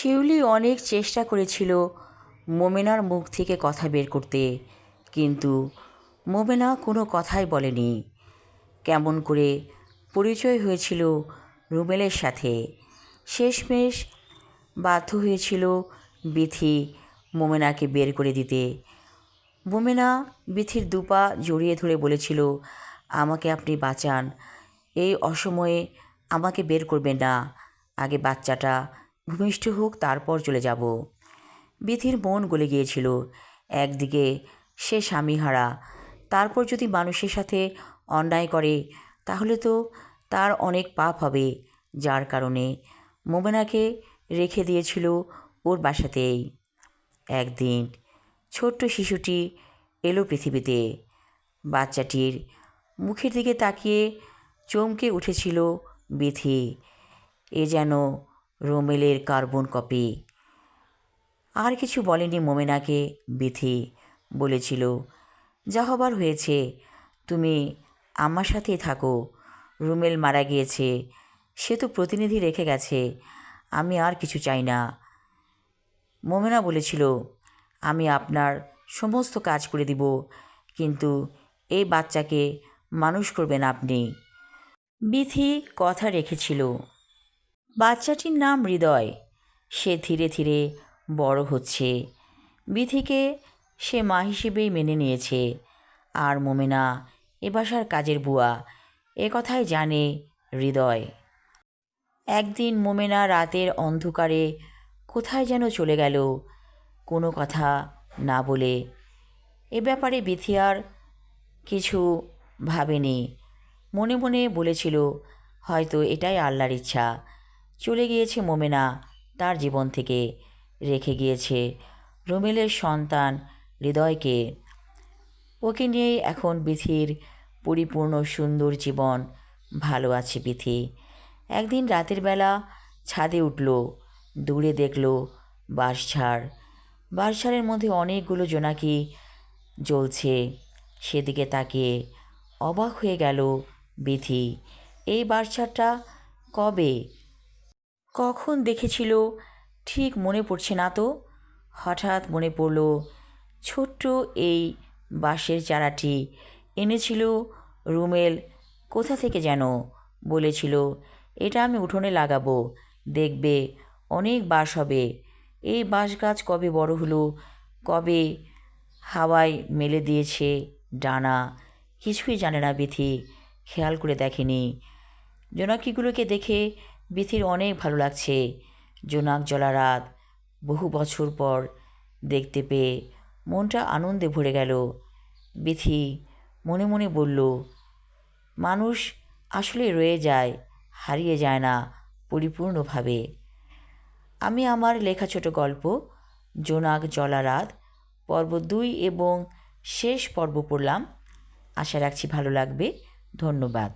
শিউলি অনেক চেষ্টা করেছিল মোমেনার মুখ থেকে কথা বের করতে, কিন্তু মোমেনা কোনো কথাই বলেনি। কেমন করে পরিচয় হয়েছিল রুমেলের সাথে। শেষমেশ বাধ্য হয়েছিল বিথি মোমেনাকে বের করে দিতে। মোমেনা বিথির দুপা জড়িয়ে ধরে বলেছিল, আমাকে আপনি বাঁচান, এই অসময়ে আমাকে বের করবেন না, আগে বাচ্চাটা ভূমিষ্ঠ হোক, তারপর চলে যাব। বিথির মন গলে গিয়েছিল। একদিকে সে স্বামীহারা, তারপর যদি মানুষের সাথে অন্যায় করে তাহলে তো তার অনেক পাপ হবে, যার কারণে মোমেনাকে রেখে দিয়েছিল ওর বাসাতেই। একদিন ছোট্ট শিশুটি এলো পৃথিবীতে। বাচ্চাটির মুখের দিকে তাকিয়ে চমকে উঠেছিল বিথি। এ যেন রোমেলের কার্বন কপি। আর কিছু বলেনি মোমেনাকে বিথি। বলেছিল, যা হবার হয়েছে, তুমি আমার সাথেই থাকো। রুমেল মারা গিয়েছে, সে তো প্রতিনিধি রেখে গেছে, আমি আর কিছু চাই না। মোমেনা বলেছিল, আমি আপনার সমস্ত কাজ করে দিব, কিন্তু এই বাচ্চাকে মানুষ করবেন আপনি। বিথি কথা রেখেছিল। বাচ্চাটির নাম হৃদয়। সে ধীরে ধীরে বড় হচ্ছে। বিথিকে সে মা হিসেবেই মেনে নিয়েছে। আর মোমেনা এ বাসার কাজের বুয়া, এ কথাই জানে হৃদয়। একদিন মোমেনা রাতের অন্ধকারে কোথায় যেন চলে গেল, কোনো কথা না বলে। এ ব্যাপারে বিথি আর কিছু ভাবেনি। মনে মনে বলেছিল, হয়তো এটাই আল্লাহর ইচ্ছা। চলে গিয়েছে মোমেনা তার জীবন থেকে, রেখে গিয়েছে রুমেলের সন্তান হৃদয়কে। ওকে নিয়েই এখন বিথির পরিপূর্ণ সুন্দর জীবন। ভালো আছে বিথি। একদিন রাতের বেলা ছাদে উঠল, দূরে দেখল বাঁশঝাড়। বাঁশঝাড়ের মধ্যে অনেকগুলো জোনাকি জ্বলছে। সেদিকে তাকিয়ে অবাক হয়ে গেল বিথি। এই বাঁশঝাড়টা কবে, কখন দেখেছিল ঠিক মনে পড়ছে না তো। হঠাৎ মনে পড়ল, ছোট্ট এই বাঁশের চারাটি এনেছিল রুমেল কোথা থেকে যেন। বলেছিল, এটা আমি উঠোনে লাগাবো, দেখবে অনেক বাঁশ হবে। এই বাঁশ গাছ কবে বড় হলো, কবে হাওয়ায় মেলে দিয়েছে ডানা, কিছুই জানে না বিথি, খেয়াল করে দেখেনি। জোনাকিগুলোকে দেখে বিথির অনেক ভালো লাগছে। জোনাক জ্বলা রাত, বহু বছর পর দেখতে পেয়ে মনটা আনন্দে ভরে গেল। বিথি মনে মনে বলল, মানুষ আসলে রয়ে যায়, হারিয়ে যায় না পরিপূর্ণভাবে। আমি আমার লেখা ছোট গল্প জোনাক জ্বলা রাত পর্ব 2 এবং শেষ পর্ব পড়লাম। আশা রাখছি ভালো লাগবে। ধন্যবাদ।